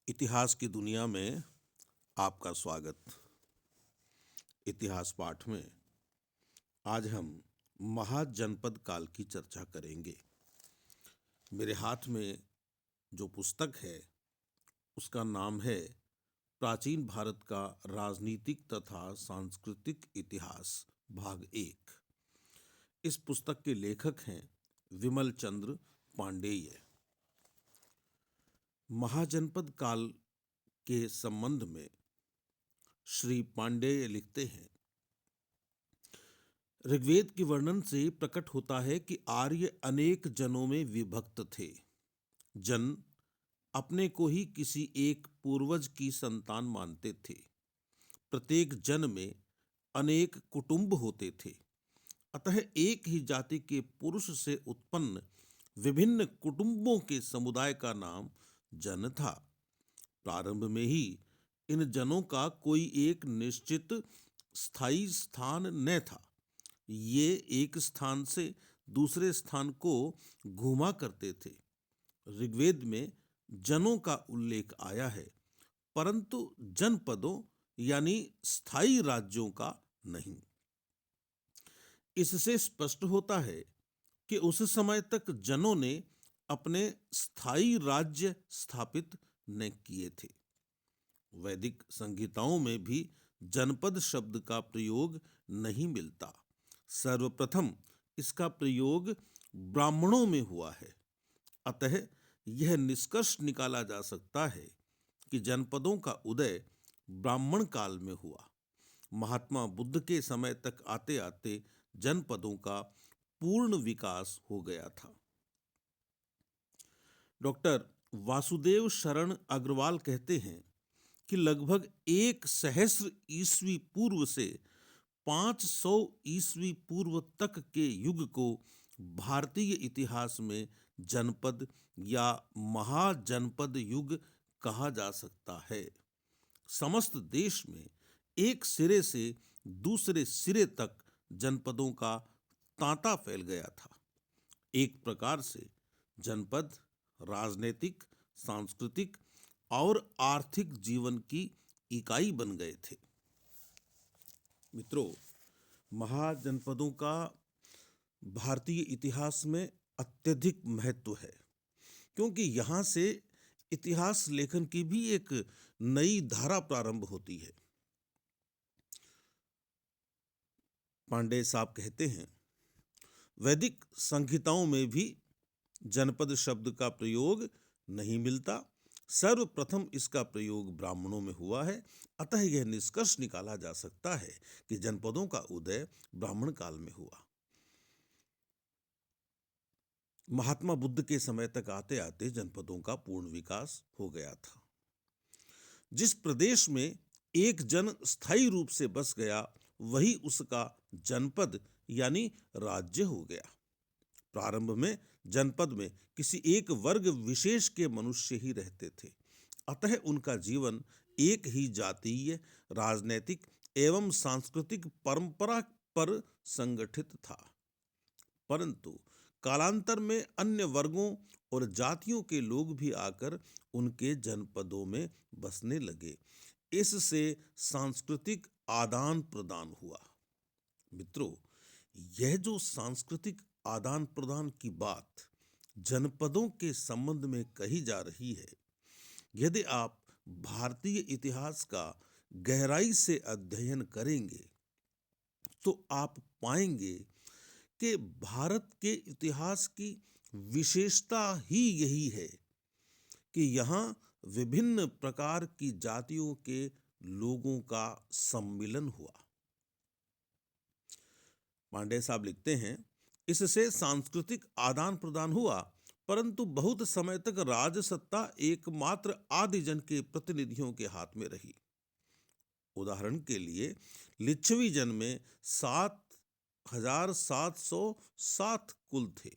इतिहास की दुनिया में आपका स्वागत। इतिहास पाठ में आज हम महाजनपद काल की चर्चा करेंगे। मेरे हाथ में जो पुस्तक है उसका नाम है प्राचीन भारत का राजनीतिक तथा सांस्कृतिक इतिहास भाग 1। इस पुस्तक के लेखक हैं विमल चंद्र पांडेय। महाजनपद काल के संबंध में श्री पांडेय लिखते हैं, ऋग्वेद के वर्णन से प्रकट होता है कि आर्य अनेक जनों में विभक्त थे। जन अपने को ही किसी एक पूर्वज की संतान मानते थे। प्रत्येक जन में अनेक कुटुंब होते थे, अतः एक ही जाति के पुरुष से उत्पन्न विभिन्न कुटुंबों के समुदाय का नाम जन था। प्रारंभ में ही इन जनों का कोई एक निश्चित स्थायी स्थान न था। ये एक स्थान से दूसरे स्थान को घूमा करते थे। ऋग्वेद में जनों का उल्लेख आया है, परंतु जनपदों यानी स्थायी राज्यों का नहीं। इससे स्पष्ट होता है कि उस समय तक जनों ने अपने स्थायी राज्य स्थापित न किए थे। वैदिक संहिताओं में भी जनपद शब्द का प्रयोग नहीं मिलता। सर्वप्रथम इसका प्रयोग ब्राह्मणों में हुआ है। अतः यह निष्कर्ष निकाला जा सकता है कि जनपदों का उदय ब्राह्मण काल में हुआ। महात्मा बुद्ध के समय तक आते आते जनपदों का पूर्ण विकास हो गया था। डॉक्टर वासुदेव शरण अग्रवाल कहते हैं कि लगभग 1 सहस्र ईस्वी पूर्व से 500 ईस्वी पूर्व तक के युग को भारतीय इतिहास में जनपद या महाजनपद युग कहा जा सकता है। समस्त देश में एक सिरे से दूसरे सिरे तक जनपदों का तांता फैल गया था। एक प्रकार से जनपद राजनीतिक, सांस्कृतिक और आर्थिक जीवन की इकाई बन गए थे। मित्रों, महाजनपदों का भारतीय इतिहास में अत्यधिक महत्व है, क्योंकि यहाँ से इतिहास लेखन की भी एक नई धारा प्रारंभ होती है। पांडे साहब कहते हैं, वैदिक संहिताओं में भी जनपद शब्द का प्रयोग नहीं मिलता। सर्वप्रथम इसका प्रयोग ब्राह्मणों में हुआ है। अतः यह निष्कर्ष निकाला जा सकता है कि जनपदों का उदय ब्राह्मण काल में हुआ। महात्मा बुद्ध के समय तक आते आते जनपदों का पूर्ण विकास हो गया था। जिस प्रदेश में एक जन स्थायी रूप से बस गया, वही उसका जनपद यानी राज्य हो गया। प्रारंभ में जनपद में किसी एक वर्ग विशेष के मनुष्य ही रहते थे, अतः उनका जीवन एक ही जातीय, राजनैतिक एवं सांस्कृतिक परंपरा पर संगठित था। परंतु कालांतर में अन्य वर्गों और जातियों के लोग भी आकर उनके जनपदों में बसने लगे। इससे सांस्कृतिक आदान प्रदान हुआ। मित्रों, यह जो सांस्कृतिक आदान प्रदान की बात जनपदों के संबंध में कही जा रही है, यदि आप भारतीय इतिहास का गहराई से अध्ययन करेंगे तो आप पाएंगे कि भारत के इतिहास की विशेषता ही यही है कि यहाँ विभिन्न प्रकार की जातियों के लोगों का सम्मिलन हुआ। पांडे साहब लिखते हैं, इससे सांस्कृतिक आदान प्रदान हुआ, परंतु बहुत समय तक राजसत्ता एकमात्र आदिजन के प्रतिनिधियों के हाथ में रही। उदाहरण के लिए लिच्छवी जन में 7,707 कुल थे।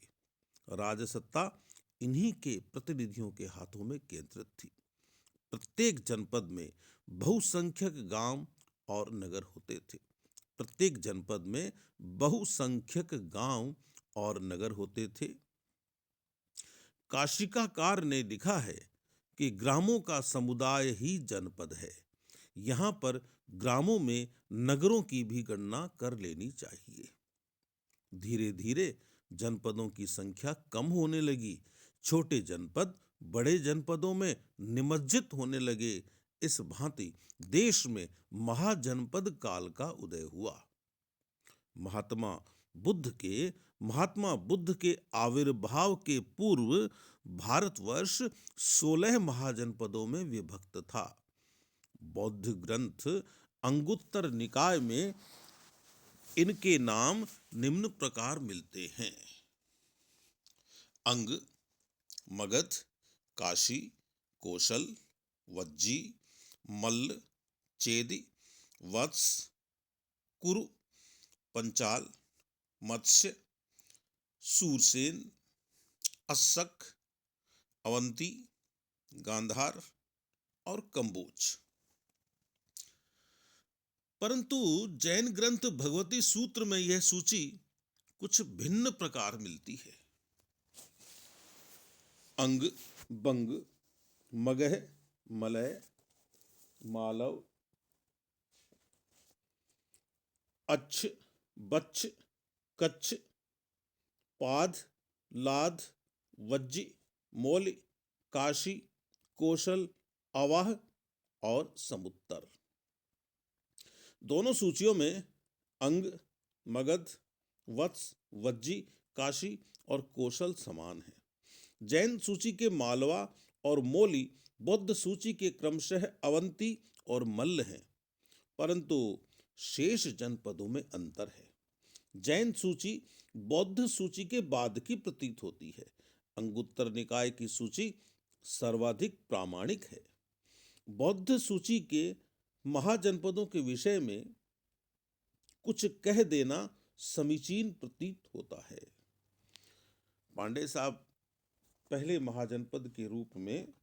राजसत्ता इन्हीं के प्रतिनिधियों के हाथों में केंद्रित थी। प्रत्येक जनपद में बहुसंख्यक गांव और नगर होते थे। प्रत्येक जनपद में बहुसंख्यक गांव और नगर होते थे। काशिकाकार ने लिखा है कि ग्रामों का समुदाय ही जनपद है। यहाँ पर ग्रामों में नगरों की भी गणना कर लेनी चाहिए। धीरे धीरे जनपदों की संख्या कम होने लगी। छोटे जनपद बड़े जनपदों में निमज्जित होने लगे। इस भांति देश में महाजनपद काल का उदय हुआ। महात्मा बुद्ध के आविर्भाव के पूर्व भारतवर्ष 16 महाजनपदों में विभक्त था। बौद्ध ग्रंथ अंगुत्तर निकाय में इनके नाम निम्न प्रकार मिलते हैं: अंग, मगध, काशी, कोशल, वज्जी, मल्ल, चेदि, वत्स, कुरु, पंचाल, मत्स्य, सूरसेन, अस्सक, अवंती, गांधार और कंबोज। परंतु जैन ग्रंथ भगवती सूत्र में यह सूची कुछ भिन्न प्रकार मिलती है। अंग, बंग, मगह, मलय, मालव, अच्छ, बच्छ, कच्छ, पाद, लाद, वज्जी, मौली, काशी, कोशल, अवाह और समुत्तर। दोनों सूचियों में अंग, मगध, वत्स, वज्जी, काशी और कोशल समान है। जैन सूची के मालवा और मौली बौद्ध सूची के क्रमशः अवंती और मल्ल हैं, परंतु शेष जनपदों में अंतर है। जैन सूची बौद्ध सूची के बाद की प्रतीत होती है। अंगुत्तर निकाय की सूची सर्वाधिक प्रामाणिक है। बौद्ध सूची के महाजनपदों के विषय में कुछ कह देना समीचीन प्रतीत होता है। पांडे साहब पहले महाजनपद के रूप में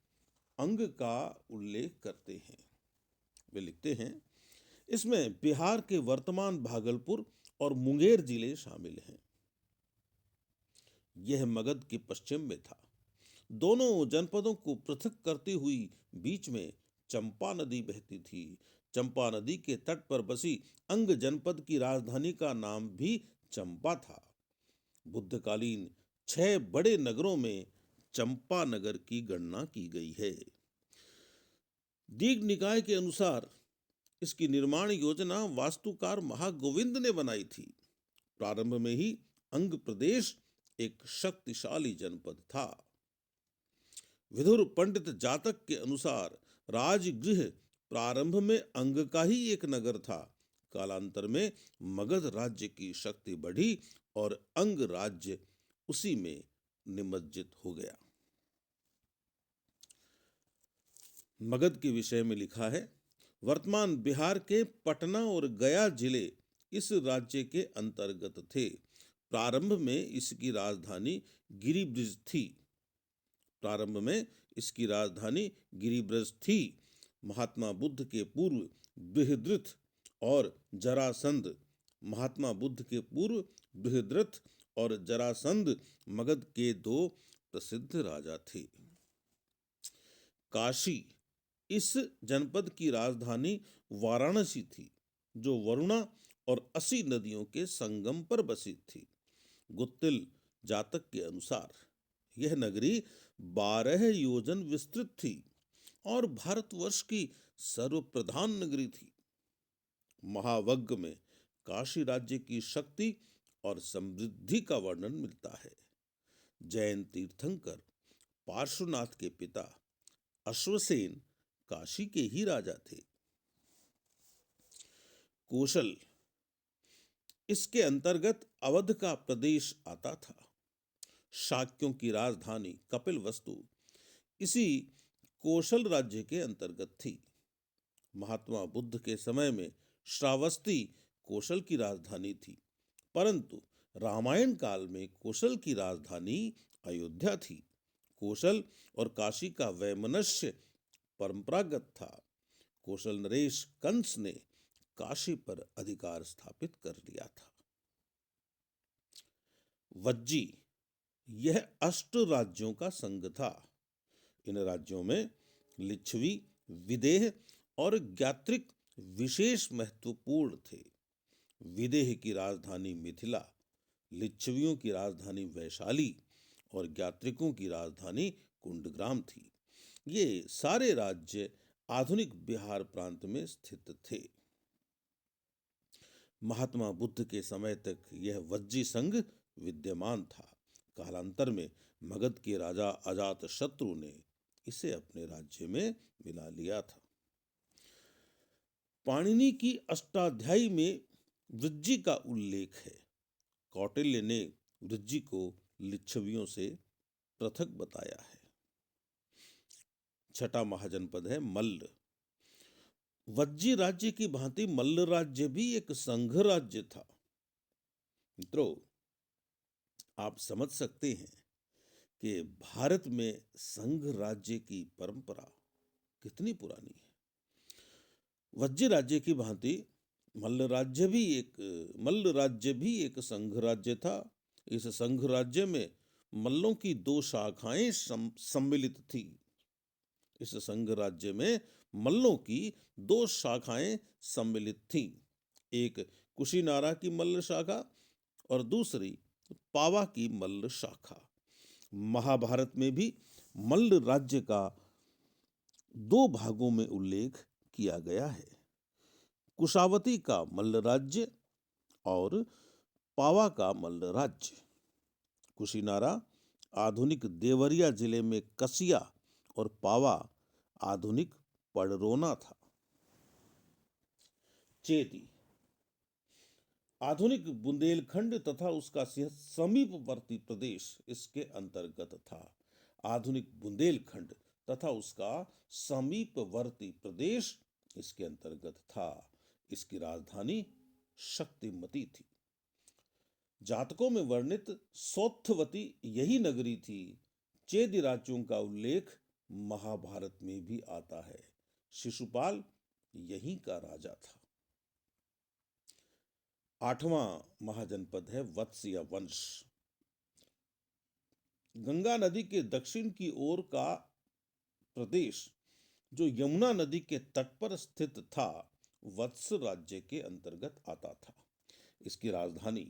अंग का उल्लेख करते हैं। वे लिखते हैं, इसमें बिहार के वर्तमान भागलपुर और मुंगेर जिले शामिल हैं। यह मगध के पश्चिम में था। दोनों जनपदों को पृथक करती हुई बीच में चंपा नदी बहती थी। चंपा नदी के तट पर बसी अंग जनपद की राजधानी का नाम भी चंपा था। बुद्धकालीन 6 बड़े नगरों में चंपा नगर की गणना की गई है। दीघ निकाय के अनुसार इसकी निर्माण योजना वास्तुकार महागोविंद ने बनाई थी। प्रारंभ में ही अंग प्रदेश एक शक्तिशाली जनपद था। विदुर पंडित जातक के अनुसार राजगृह प्रारंभ में अंग का ही एक नगर था। कालांतर में मगध राज्य की शक्ति बढ़ी और अंग राज्य उसी में निमज्जित हो गया। मगध के विषय में लिखा है, वर्तमान बिहार के पटना और गया जिले इस राज्य के अंतर्गत थे। प्रारंभ में इसकी राजधानी गिरिब्रज थी। महात्मा बुद्ध के पूर्व बृहद्रथ और जरासंध मगध के 2 प्रसिद्ध राजा थे। काशी इस जनपद की राजधानी वाराणसी थी, जो वरुणा और असी नदियों के संगम पर बसी थी। गुत्तिल जातक के अनुसार यह नगरी 12 योजन विस्तृत थी और भारतवर्ष की सर्वप्रधान नगरी थी। महावग्ग में काशी राज्य की शक्ति और समृद्धि का वर्णन मिलता है। जैन तीर्थंकर पार्श्वनाथ के पिता अश्वसेन काशी के ही राजा थे। कोशल इसके अंतर्गत अवध का प्रदेश आता था। शाक्यों की राजधानी कपिलवस्तु इसी कोशल राज्य के अंतर्गत थी। महात्मा बुद्ध के समय में श्रावस्ती कोशल की राजधानी थी, परंतु रामायण काल में कोशल की राजधानी अयोध्या थी। कोशल और काशी का वैमनस्य परंपरागत था। कोशल नरेश कंस ने काशी पर अधिकार स्थापित कर लिया था। वज्जी यह 8 राज्यों का संघ था। इन राज्यों में लिच्छवी, विदेह और ज्ञात्रिक विशेष महत्वपूर्ण थे। विदेह की राजधानी मिथिला, लिच्छवियों की राजधानी वैशाली और ज्ञात्रिकों की राजधानी कुंडग्राम थी। ये सारे राज्य आधुनिक बिहार प्रांत में स्थित थे। महात्मा बुद्ध के समय तक यह वज्जी संघ विद्यमान था। कालांतर में मगध के राजा अजातशत्रु ने इसे अपने राज्य में मिला लिया था। पाणिनि की अष्टाध्यायी में वृज्जी का उल्लेख है। कौटिल्य ने वृज्जी को लिच्छवियों से पृथक बताया है। छठा महाजनपद है मल्ल। वज्जी राज्य की भांति मल्ल राज्य भी एक संघ राज्य था। मित्रों, आप समझ सकते हैं कि भारत में संघ राज्य की परंपरा कितनी पुरानी है। वज्जी राज्य की भांति मल्ल राज्य भी एक संघ राज्य था। इस संघ राज्य में मल्लों की दो शाखाएं सम्मिलित थी। इस संघ राज्य में मल्लों की दो शाखाएं सम्मिलित थीं। एक कुशीनारा की मल्ल शाखा और दूसरी पावा की मल्ल शाखा। महाभारत में भी मल्ल राज्य का दो भागों में उल्लेख किया गया है। कुशावती का मल्ल राज्य और पावा का मल्ल राज्य। कुशीनारा आधुनिक देवरिया जिले में कसिया और पावा आधुनिक पड़रोना था। चेदी आधुनिक बुंदेलखंड तथा उसका समीपवर्ती प्रदेश इसके अंतर्गत था। आधुनिक बुंदेलखंड तथा उसका समीपवर्ती प्रदेश इसके अंतर्गत था। इसकी राजधानी शक्तिमती थी। जातकों में वर्णित सौत्थवती यही नगरी थी। चेदी राज्यों का उल्लेख महाभारत में भी आता है। शिशुपाल यहीं का राजा था। आठवां महाजनपद है वत्स्य वंश। गंगा नदी के दक्षिण की ओर का प्रदेश जो यमुना नदी के तट पर स्थित था, वत्स राज्य के अंतर्गत आता था। इसकी राजधानी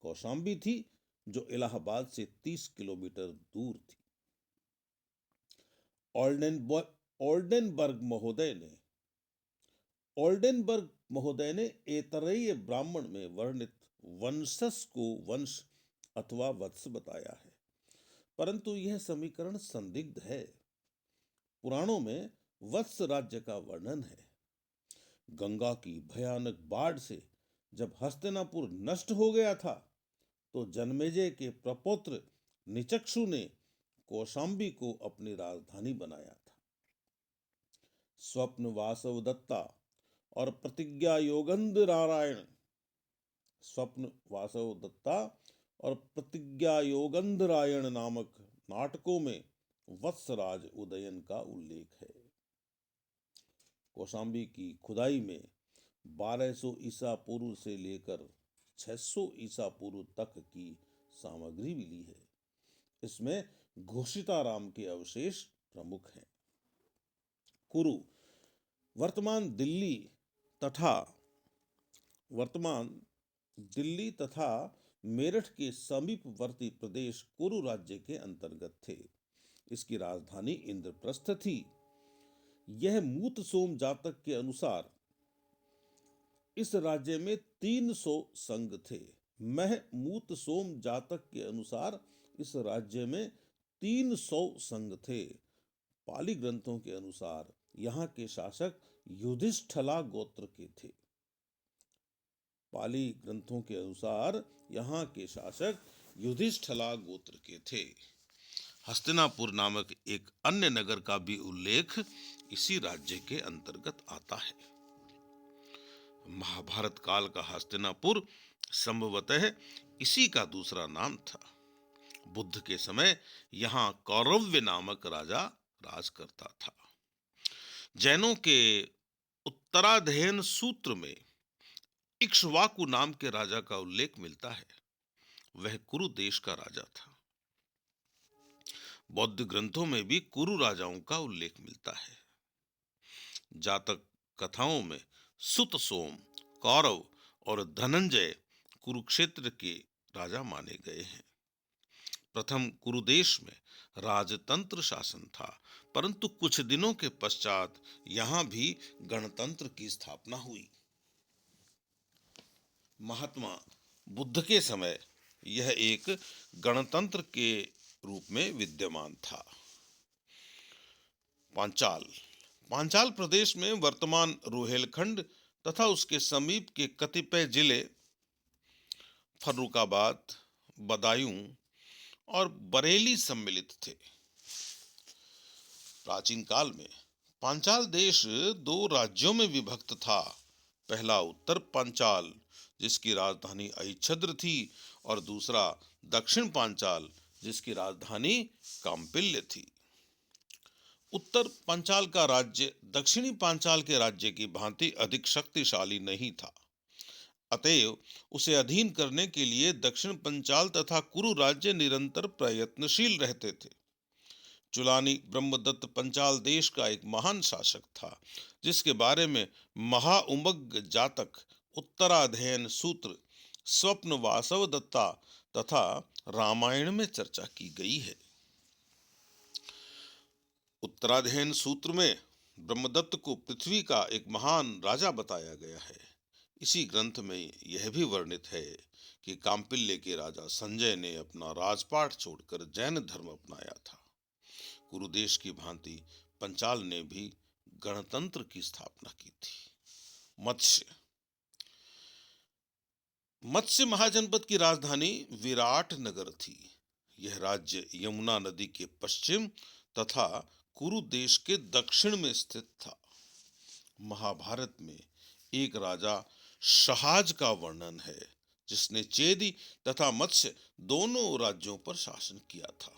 कौशाम्बी थी, जो इलाहाबाद से 30 किलोमीटर दूर थी। ओल्डेनबर्ग महोदय ने ऐतरेय ब्राह्मण में वर्णित वंशस को वंश अथवा वत्स बताया है, परंतु यह समीकरण संदिग्ध है। पुराणों में वत्स राज्य का वर्णन है। गंगा की भयानक बाढ़ से जब हस्तिनापुर नष्ट हो गया था, तो जन्मेजय के प्रपौत्र निचक्षु ने कौशाम्बी को अपनी राजधानी बनाया था। स्वप्न वासव दत्ता और प्रतिज्ञा योगंधरायण नामक नाटकों में वत्सराज उदयन का उल्लेख है। कौशाम्बी की खुदाई में 1200 ईसा पूर्व से लेकर 600 ईसा पूर्व तक की सामग्री मिली है। इसमें घोषिताराम के अवशेष प्रमुख हैं। कुरु वर्तमान दिल्ली तथा मेरठ के समीपवर्ती प्रदेश कुरु राज्य के अंतर्गत थे। इसकी राजधानी इंद्रप्रस्थ थी। यह मूतसोम जातक के अनुसार इस राज्य में 300 संघ थे। मूतसोम जातक के अनुसार इस राज्य में 300 संघ थे। पाली ग्रंथों के अनुसार यहाँ के शासक युधिष्ठिला गोत्र के थे। पाली ग्रंथों के अनुसार यहाँ के शासक युधिष्ठिला गोत्र के थे। हस्तिनापुर नामक एक अन्य नगर का भी उल्लेख इसी राज्य के अंतर्गत आता है। महाभारत काल का हस्तिनापुर संभवतः इसी का दूसरा नाम था। बुद्ध के समय यहाँ कौरव्य नामक राजा राज करता था। जैनों के उत्तराध्ययन सूत्र में इक्ष्वाकु नाम के राजा का उल्लेख मिलता है। वह कुरु देश का राजा था। बौद्ध ग्रंथों में भी कुरु राजाओं का उल्लेख मिलता है। जातक कथाओं में सुत सोम, कौरव और धनंजय कुरुक्षेत्र के राजा माने गए हैं। प्रथम कुरुदेश में राजतंत्र शासन था, परंतु कुछ दिनों के पश्चात यहां भी गणतंत्र की स्थापना हुई। महात्मा बुद्ध के समय यह एक गणतंत्र के रूप में विद्यमान था। पांचाल पांचाल प्रदेश में वर्तमान रोहेलखंड तथा उसके समीप के कतिपय जिले फर्रुखाबाद, बदायूं और बरेली सम्मिलित थे। प्राचीन काल में पांचाल देश दो राज्यों में विभक्त था। पहला उत्तर पांचाल, जिसकी राजधानी अहिच्छद्र थी, और दूसरा दक्षिण पांचाल, जिसकी राजधानी काम्पिल्य थी। उत्तर पांचाल का राज्य दक्षिणी पांचाल के राज्य की भांति अधिक शक्तिशाली नहीं था। अतएव उसे अधीन करने के लिए दक्षिण पंचाल तथा कुरु राज्य निरंतर प्रयत्नशील रहते थे। चुलानी ब्रह्मदत्त पंचाल देश का एक महान शासक था, जिसके बारे में महाउमग जातक, उत्तराध्ययन सूत्र, स्वप्न वासव दत्ता तथा रामायण में चर्चा की गई है। उत्तराध्ययन सूत्र में ब्रह्मदत्त को पृथ्वी का एक महान राजा बताया गया है। इसी ग्रंथ में यह भी वर्णित है कि काम्पिल्य के राजा संजय ने अपना राजपाट छोड़कर जैन धर्म अपनाया था। कुरुदेश की भांति पंचाल ने भी गणतंत्र की स्थापना की थी। मत्स्य महाजनपद की राजधानी विराट नगर थी। यह राज्य यमुना नदी के पश्चिम तथा कुरु देश के दक्षिण में स्थित था। महाभारत में एक राजा शहाज का वर्णन है, जिसने चेदी तथा मत्स्य दोनों राज्यों पर शासन किया था।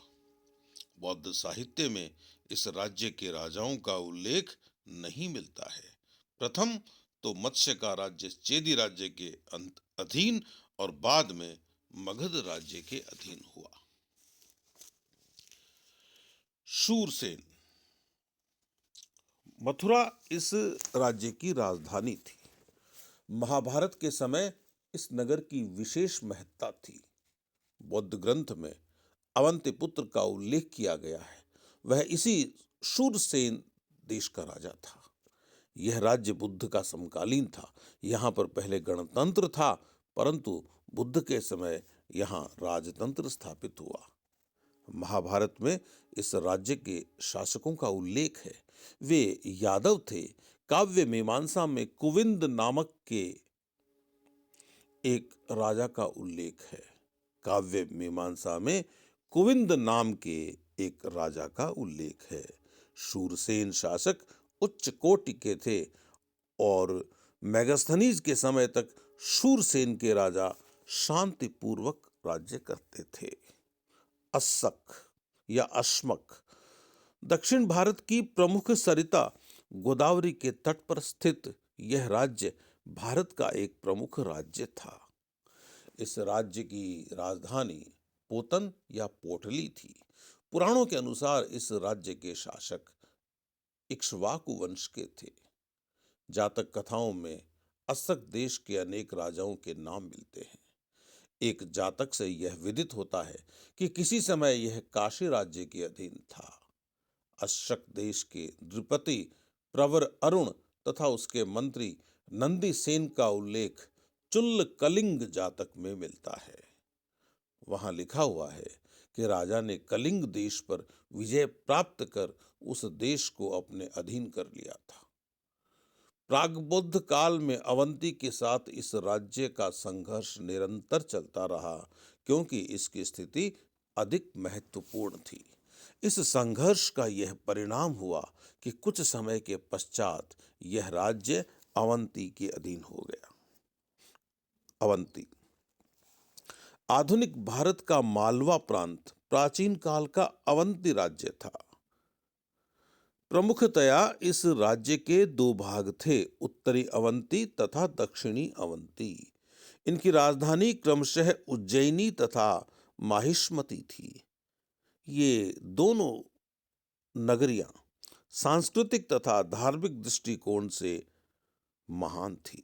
बौद्ध साहित्य में इस राज्य के राजाओं का उल्लेख नहीं मिलता है। प्रथम तो मत्स्य का राज्य चेदी राज्य के अधीन और बाद में मगध राज्य के अधीन हुआ। शूरसेन मथुरा इस राज्य की राजधानी थी। महाभारत के समय इस नगर की विशेष महत्ता थी। बौद्ध ग्रंथ में अवंती पुत्र का उल्लेख किया गया है। वह इसी शूरसेन देश का राजा था। यह राज्य बुद्ध का समकालीन था। यहाँ पर पहले गणतंत्र था, परंतु बुद्ध के समय यहाँ राजतंत्र स्थापित हुआ। महाभारत में इस राज्य के शासकों का उल्लेख है। वे यादव थे। काव्य मीमांसा में कुविंद नामक के एक राजा का उल्लेख है। काव्य मीमांसा में कुविंद नाम के एक राजा का उल्लेख है। शूरसेन शासक उच्च कोटि के थे और मेगास्थनीज के समय तक शूरसेन के राजा शांतिपूर्वक राज्य करते थे। अस्सक या अश्मक दक्षिण भारत की प्रमुख सरिता गोदावरी के तट पर स्थित यह राज्य भारत का एक प्रमुख राज्य था। इस राज्य की राजधानी पोतन या पोटली थी। पुराणों के अनुसार इस राज्य के शासक इक्ष्वाकु वंश के थे। जातक कथाओं में अस्सक देश के अनेक राजाओं के नाम मिलते हैं। एक जातक से यह विदित होता है कि किसी समय यह काशी राज्य के अधीन था। अस्सक देश के नृपति प्रवर अरुण तथा उसके मंत्री नंदी सेन का उल्लेख चुल्ल कलिंग जातक में मिलता है। वहां लिखा हुआ है कि राजा ने कलिंग देश पर विजय प्राप्त कर उस देश को अपने अधीन कर लिया था। प्रागबौद्ध काल में अवंती के साथ इस राज्य का संघर्ष निरंतर चलता रहा, क्योंकि इसकी स्थिति अधिक महत्वपूर्ण थी। इस संघर्ष का यह परिणाम हुआ कि कुछ समय के पश्चात यह राज्य अवंती के अधीन हो गया। अवंती आधुनिक भारत का मालवा प्रांत प्राचीन काल का अवंती राज्य था। प्रमुखतया इस राज्य के दो भाग थे, उत्तरी अवंती तथा दक्षिणी अवंती। इनकी राजधानी क्रमशः उज्जैनी तथा माहिष्मती थी। ये दोनों नगरियां सांस्कृतिक तथा धार्मिक दृष्टिकोण से महान थी।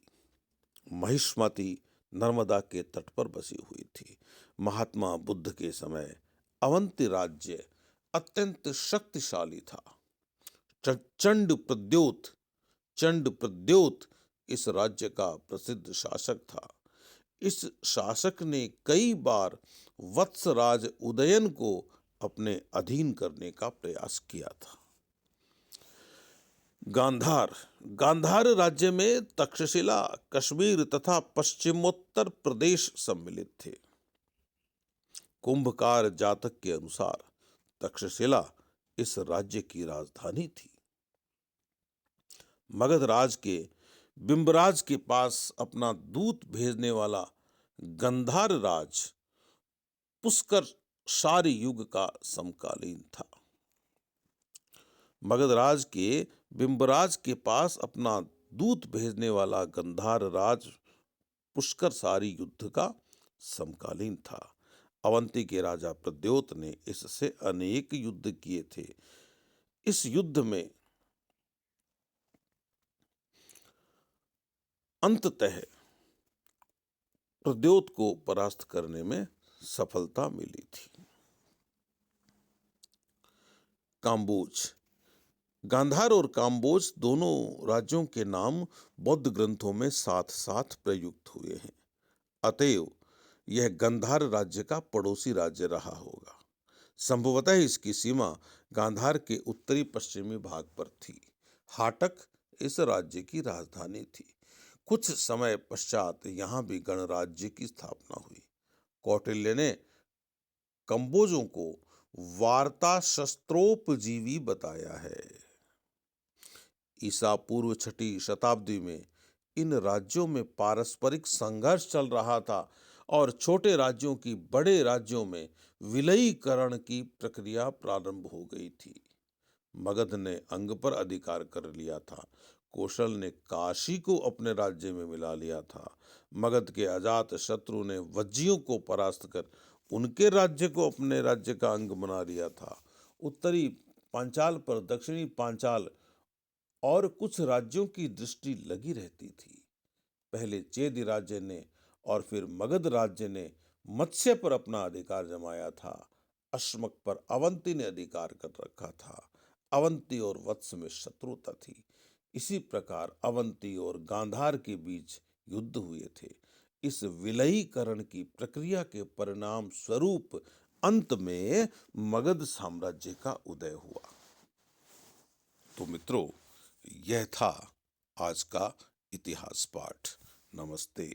महिष्मती नर्मदा के तट पर बसी हुई थी। महात्मा बुद्ध के समय अवंती राज्य अत्यंत शक्तिशाली था। चंड प्रद्योत इस राज्य का प्रसिद्ध शासक था। इस शासक ने कई बार वत्सराज उदयन को अपने अधीन करने का प्रयास किया था। गांधार राज्य में तक्षशिला, कश्मीर तथा पश्चिमोत्तर प्रदेश सम्मिलित थे। कुंभकार जातक के अनुसार तक्षशिला इस राज्य की राजधानी थी। मगध राज के बिंबराज के पास अपना दूत भेजने वाला गंधार राज पुष्कर शारी युग का समकालीन था। मगध राज के बिंबराज के पास अपना दूत भेजने वाला गंधार राज पुष्कर सारी युद्ध का समकालीन था। अवंती के राजा प्रद्योत ने इससे अनेक युद्ध किए थे। इस युद्ध में अंततः प्रद्योत को परास्त करने में सफलता मिली थी। काम्बोज, गांधार और काम्बोज दोनों राज्यों के नाम बौद्ध ग्रंथों में साथ साथ प्रयुक्त हुए हैं। अतएव यह गांधार राज्य का पड़ोसी राज्य रहा होगा। संभवतः इसकी सीमा गांधार के उत्तरी पश्चिमी भाग पर थी। हाटक इस राज्य की राजधानी थी। कुछ समय पश्चात यहाँ भी गणराज्य की स्थापना हुई। कौटिल्य ने कंबोजों को वार्ता शस्त्रोपजीवी बताया है। ईसा पूर्व 6ठी शताब्दी में इन राज्यों में पारस्परिक संघर्ष चल रहा था और छोटे राज्यों की बड़े राज्यों में विलयीकरण की प्रक्रिया प्रारंभ हो गई थी। मगध ने अंग पर अधिकार कर लिया था। कौशल ने काशी को अपने राज्य में मिला लिया था। मगध के अजात शत्रु ने वज्जियों को परास्त कर उनके राज्य को अपने राज्य का अंग बना लिया था। उत्तरी पांचाल पर दक्षिणी पांचाल और कुछ राज्यों की दृष्टि लगी रहती थी। पहले चेदी राज्य ने और फिर मगध राज्य ने मत्स्य पर अपना अधिकार जमाया था। अश्मक पर अवंती ने अधिकार कर रखा था। अवंती और वत्स में शत्रुता थी। इसी प्रकार अवंती और गांधार के बीच युद्ध हुए थे। इस विलयीकरण की प्रक्रिया के परिणाम स्वरूप अंत में मगध साम्राज्य का उदय हुआ। तो मित्रों, यह था आज का इतिहास पाठ। नमस्ते।